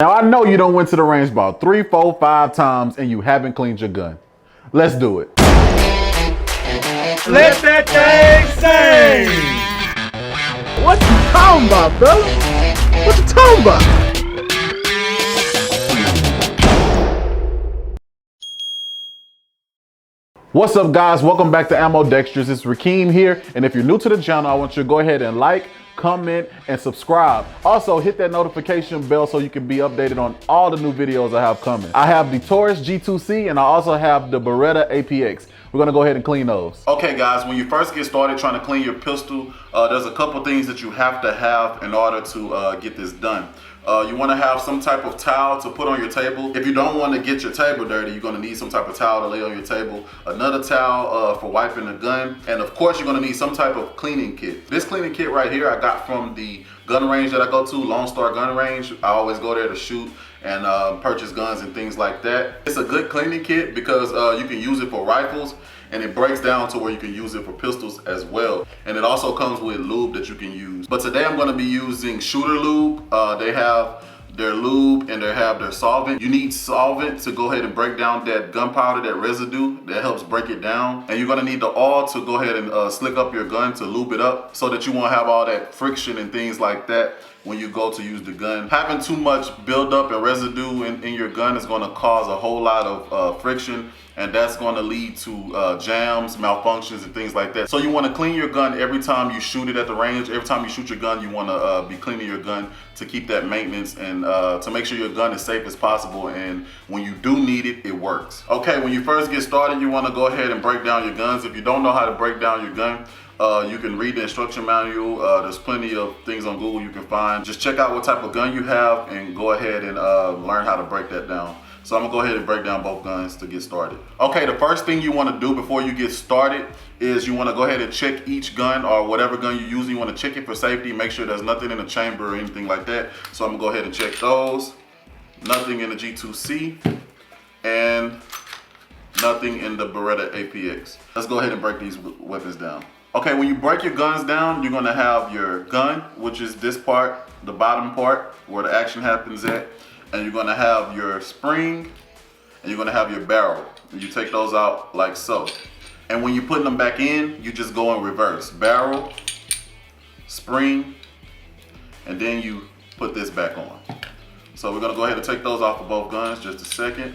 Now I know you don't went to the range about 3, 4, 5 times and you haven't cleaned your gun. Let's do it. Let that thing sing! What you talking about, brother? What you talking about? What's up, guys? Welcome back to Ammodextrous. It's Rakeem here, and if you're new to the channel, I want you to go ahead and like, comment, and subscribe. Also, hit that notification bell so you can be updated on all the new videos I have coming. I have the Taurus G2C, and I also have the Beretta APX. We're gonna go ahead and clean those. Okay, guys, when you first get started trying to clean your pistol, there's a couple things that you have to have in order to get this done. You want to have some type of towel to put on your table. If you don't want to get your table dirty, you're going to need some type of towel to lay on your table. Another towel for wiping the gun. And of course, you're going to need some type of cleaning kit. This cleaning kit right here, I got from the gun range that I go to, Lone Star Gun Range. I always go there to shoot and purchase guns and things like that. It's a good cleaning kit because you can use it for rifles, and it breaks down to where you can use it for pistols as well. And it also comes with lube that you can use. But today I'm gonna be using Shooter Lube. They have their lube and they have their solvent. You need solvent to go ahead and break down that gunpowder, that residue that helps break it down. And you're gonna need the oil to go ahead and slick up your gun to lube it up so that you won't have all that friction and things like that when you go to use the gun. Having too much buildup and residue in your gun is gonna cause a whole lot of friction, and that's gonna lead to jams, malfunctions, and things like that. So you wanna clean your gun every time you shoot it at the range. Every time you shoot your gun, you wanna be cleaning your gun to keep that maintenance and to make sure your gun is safe as possible, and when you do need it, it works. Okay, when you first get started, you wanna go ahead and break down your guns. If you don't know how to break down your gun, you can read the instruction manual. There's plenty of things on Google you can find. Just check out what type of gun you have and go ahead and learn how to break that down. So I'm gonna go ahead and break down both guns to get started. Okay, the first thing you wanna do before you get started is you wanna go ahead and check each gun or whatever gun you're using. You wanna check it for safety, make sure there's nothing in the chamber or anything like that. So I'm gonna go ahead and check those. Nothing in the G2C and nothing in the Beretta APX. Let's go ahead and break these weapons down. Okay, when you break your guns down, you're gonna have your gun, which is this part, the bottom part, where the action happens at. And you're gonna have your spring, and you're gonna have your barrel. And you take those out like so. And when you're putting them back in, you just go in reverse. Barrel, spring, and then you put this back on. So we're gonna go ahead and take those off of both guns, just a second.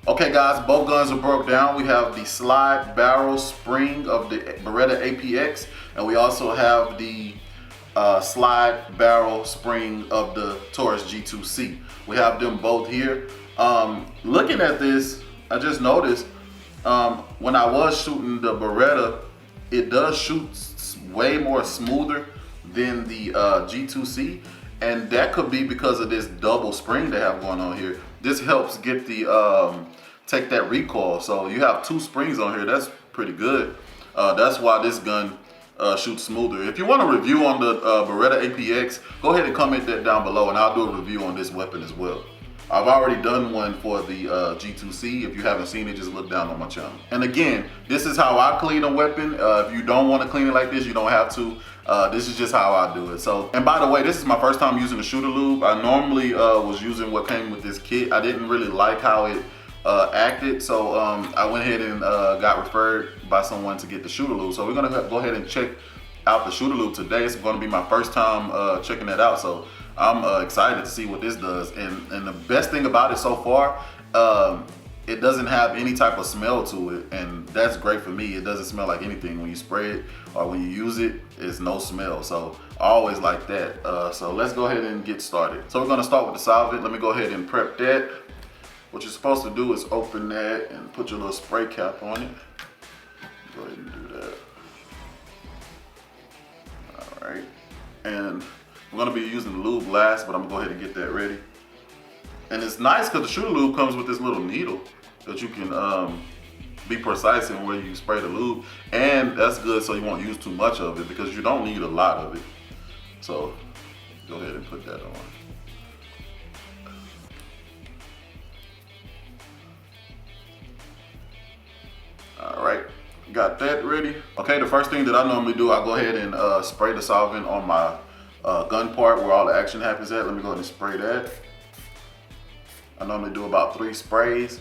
Okay guys, both guns are broke down. We have the slide barrel spring of the Beretta APX, and we also have the slide barrel spring of the Taurus G2C. We have them both here. Looking at this, I just noticed when I was shooting the Beretta, it does shoot way more smoother than the G2C, and that could be because of this double spring they have going on here. This helps get the take that recoil. So you have two springs on here. That's pretty good. That's why this gun shoots smoother. If you want a review on the Beretta APX, go ahead and comment that down below, and I'll do a review on this weapon as well. I've already done one for the G2C. If you haven't seen it, just look down on my channel. And again, this is how I clean a weapon. If you don't want to clean it like this, you don't have to. This is just how I do it. So, and by the way, this is my first time using the Shooter Lube. I normally was using what came with this kit. I didn't really like how it acted, so I went ahead and got referred by someone to get the Shooter Lube. So we're gonna go ahead and check out the Shooter Lube today. It's gonna be my first time checking that out, so I'm excited to see what this does. And the best thing about it so far, it doesn't have any type of smell to it, and that's great for me. It doesn't smell like anything when you spray it or when you use it. It's no smell, so I always like that. So let's go ahead and get started. So we're gonna start with the solvent. Let me go ahead and prep that. What you're supposed to do is open that and put your little spray cap on it. Go ahead and do that. All right, and we're gonna be using the lube last, but I'm gonna go ahead and get that ready. And it's nice because the Shooter Lube comes with this little needle that you can be precise in where you spray the lube. And that's good so you won't use too much of it, because you don't need a lot of it. So go ahead and put that on. Got that ready. Okay, the first thing that I normally do, I go ahead and spray the solvent on my gun part where all the action happens at. Let me go ahead and spray that. I normally do about 3 sprays.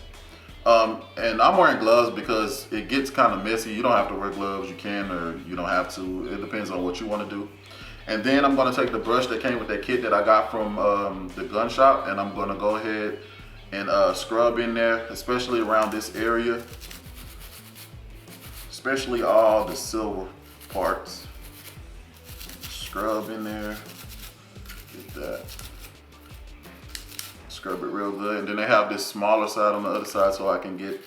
And I'm wearing gloves because it gets kind of messy. You don't have to wear gloves, you can, or you don't have to. It depends on what you want to do. And then I'm gonna take the brush that came with that kit that I got from the gun shop, and I'm gonna go ahead and scrub in there, especially around this area. Especially all the silver parts. Scrub in there, get that. Scrub it real good. And then they have this smaller side on the other side so I can get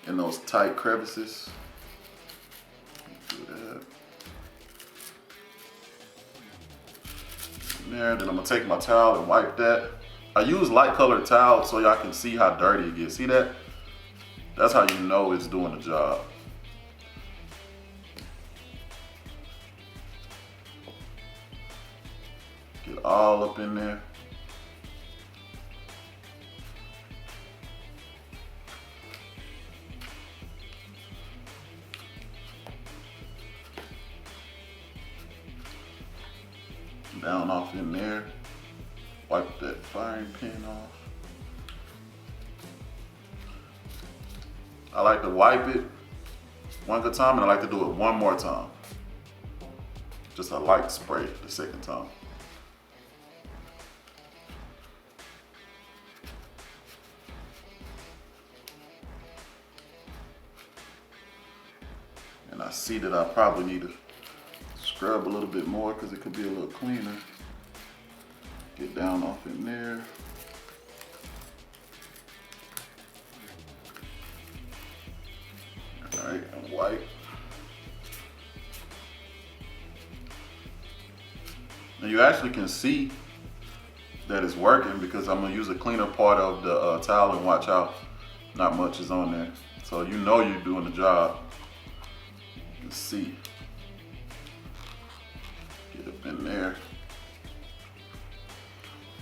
in those tight crevices. Do that. In there, then I'm gonna take my towel and wipe that. I use light colored towels so y'all can see how dirty it gets. See that? That's how you know it's doing the job. Get all up in there. Down off in there. Wipe that firing pin off. I like to wipe it one good time, and I like to do it one more time. Just a light spray the second time. And I see that I probably need to scrub a little bit more because it could be a little cleaner. Get down off in there. All right, and wipe. Now you actually can see that it's working because I'm gonna use a cleaner part of the towel, and watch how not much is on there. So you know you're doing the job. You can see. Get up in there.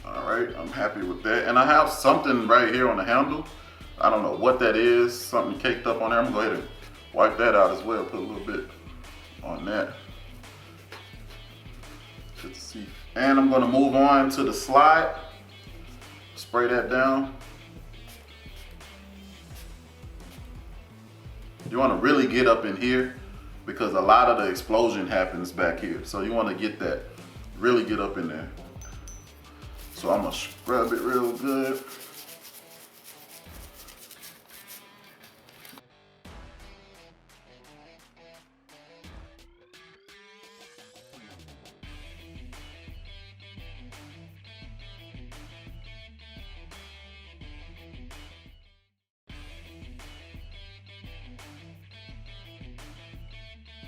All right, I'm happy with that. And I have something right here on the handle. I don't know what that is, something caked up on there. I'm gonna go ahead and wipe that out as well, put a little bit on that. Good to see. And I'm gonna move on to the slide. Spray that down. You wanna really get up in here because a lot of the explosion happens back here. So you wanna get that, really get up in there. So I'm gonna scrub it real good.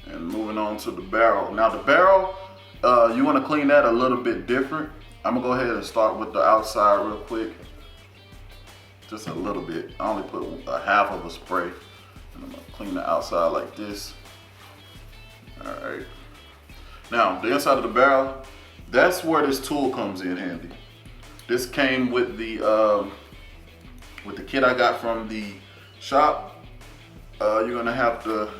And moving on to the barrel. Now the barrel, you wanna clean that a little bit different. I'm gonna go ahead and start with the outside real quick. Just a little bit. I only put a half of a spray. And I'm gonna clean the outside like this. All right. Now, the inside of the barrel, that's where this tool comes in handy. This came with the kit I got from the shop. You're gonna have to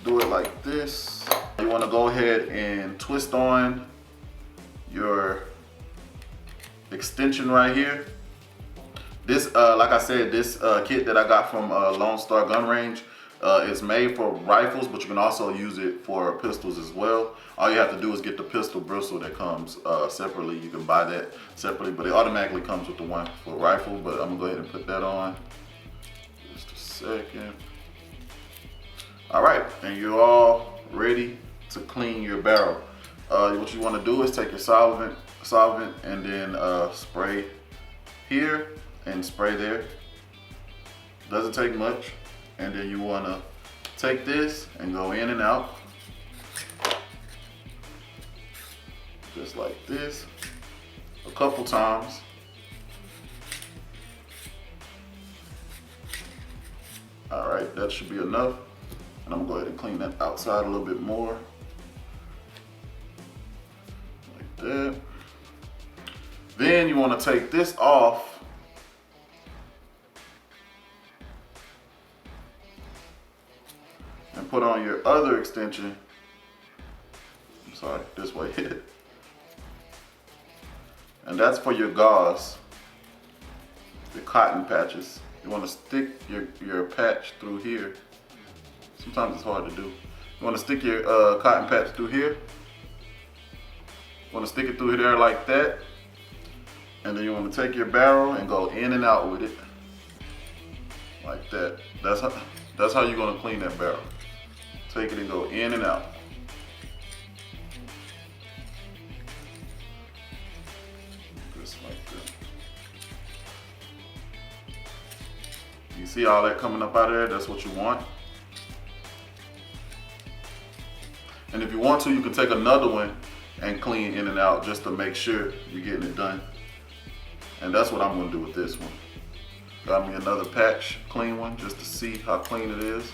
do it like this. You wanna go ahead and twist on your extension right here. This, like I said, this kit that I got from Lone Star Gun Range is made for rifles, but you can also use it for pistols as well. All you have to do is get the pistol bristle that comes separately. You can buy that separately, but it automatically comes with the one for rifle. But I'm gonna go ahead and put that on. Just a second. All right, and you're all ready to clean your barrel. What you want to do is take your solvent and then spray here and spray there. Doesn't take much. And then you want to take this and go in and out, just like this, a couple times. All right, that should be enough. And I'm gonna go ahead and clean that outside a little bit more. Like that. Then you wanna take this off. And put on other extension, I'm sorry, this way. And that's for your gauze, the cotton patches. You want to stick your patch through here. Sometimes it's hard to do. You want to stick your cotton patch through here. You want to stick it through there like that. And then you want to take your barrel and go in and out with it. Like that. That's how you're going to clean that barrel. Take it and go in and out. Just like that. You see all that coming up out of there? That's what you want. And if you want to, you can take another one and clean in and out just to make sure you're getting it done. And that's what I'm gonna do with this one. Got me another patch, clean one, just to see how clean it is.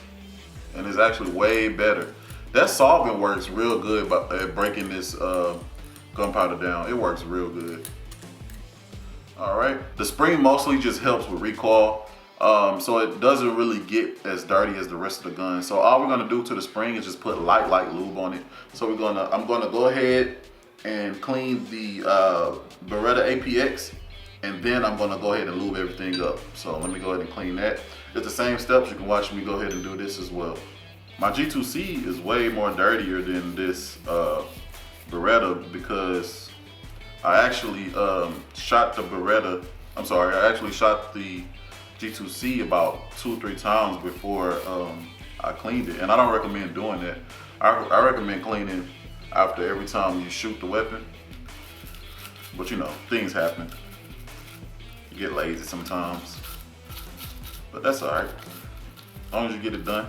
And it's actually way better. That solvent works real good at breaking this gunpowder down. It works real good. All right, the spring mostly just helps with recoil. So it doesn't really get as dirty as the rest of the gun. So all we're gonna do to the spring is just put light lube on it. So I'm gonna go ahead and clean the Beretta APX, and then I'm gonna go ahead and lube everything up. So let me go ahead and clean that. It's the same steps. You can watch me go ahead and do this as well. My G2C is way more dirtier than this Beretta because I actually shot the Beretta. I'm sorry, I actually shot the G2C about 2-3 times before I cleaned it, and I don't recommend doing that. I recommend cleaning after every time you shoot the weapon, but you know, things happen. You get lazy sometimes, but that's all right. As long as you get it done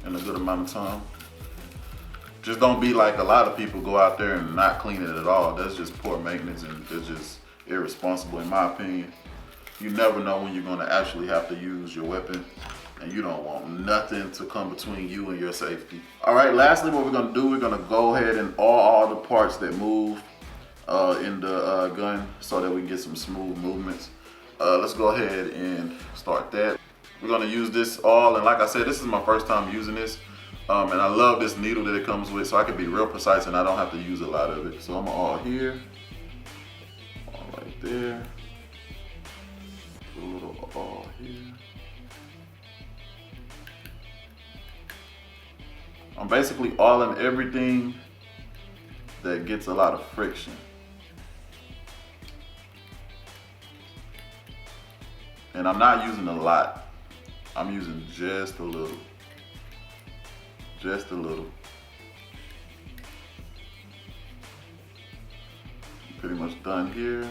in a good amount of time. Just don't be like a lot of people go out there and not clean it at all. That's just poor maintenance, and it's just irresponsible in my opinion. You never know when you're gonna actually have to use your weapon, and you don't want nothing to come between you and your safety. All right, lastly, what we're gonna do, we're gonna go ahead and oil all the parts that move in the gun so that we can get some smooth movements. Let's go ahead and start that. We're gonna use this oil, and like I said, this is my first time using this. And I love this needle that it comes with, so I can be real precise and I don't have to use a lot of it. So I'm gonna oil here, oil right there. Put a little oil here. I'm basically oiling everything that gets a lot of friction. And I'm not using a lot. I'm using just a little. Just a little. Pretty much done here.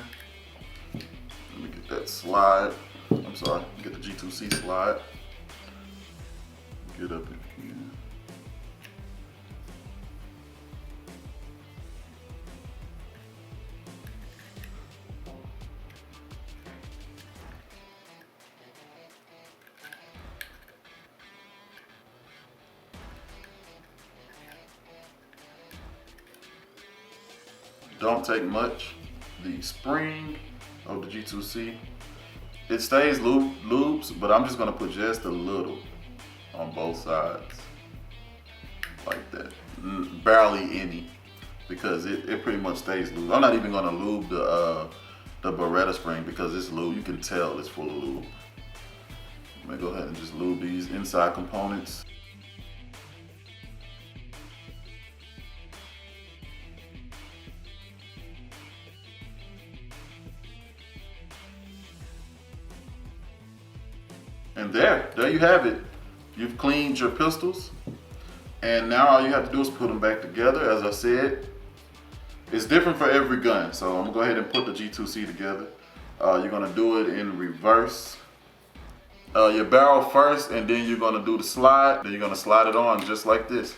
Let me get that slide. I'm sorry, get the G2C slide. Get up in here. Don't take much. The spring of the G2C, it stays lubes, but I'm just gonna put just a little on both sides, like that. Barely any, because it pretty much stays lube. I'm not even gonna lube the Beretta spring because it's lube. You can tell it's full of lube. I'm gonna go ahead and just lube these inside components. And there you have it. You've cleaned your pistols, and now all you have to do is put them back together. As I said, it's different for every gun. So I'm gonna go ahead and put the G2C together. You're gonna do it in reverse. Your barrel first, and then you're gonna do the slide. Then you're gonna slide it on just like this.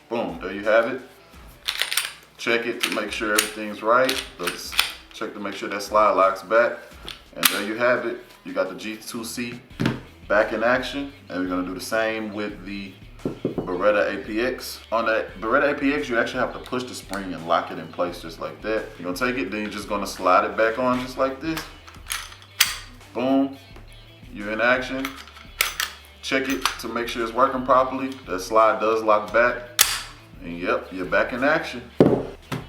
Boom, there you have it. Check it to make sure everything's right. Let's check to make sure that slide locks back. And there you have it. You got the G2C back in action, and we're gonna do the same with the Beretta APX. On that Beretta APX, you actually have to push the spring and lock it in place just like that. You're gonna take it, then you're just gonna slide it back on just like this. Boom, you're in action. check it to make sure it's working properly. That slide does lock back. And yep, you're back in action.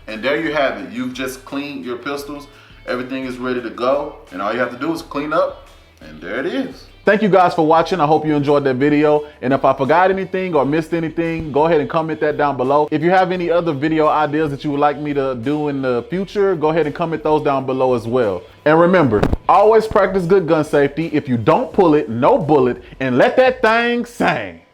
And there you have it. You've just cleaned your pistols. Everything is ready to go. And all you have to do is clean up. And there it is. Thank you guys for watching. I hope you enjoyed that video. And if I forgot anything or missed anything, go ahead and comment that down below. If you have any other video ideas that you would like me to do in the future, go ahead and comment those down below as well. And remember, always practice good gun safety. If you don't pull it, no bullet, and let that thing sing.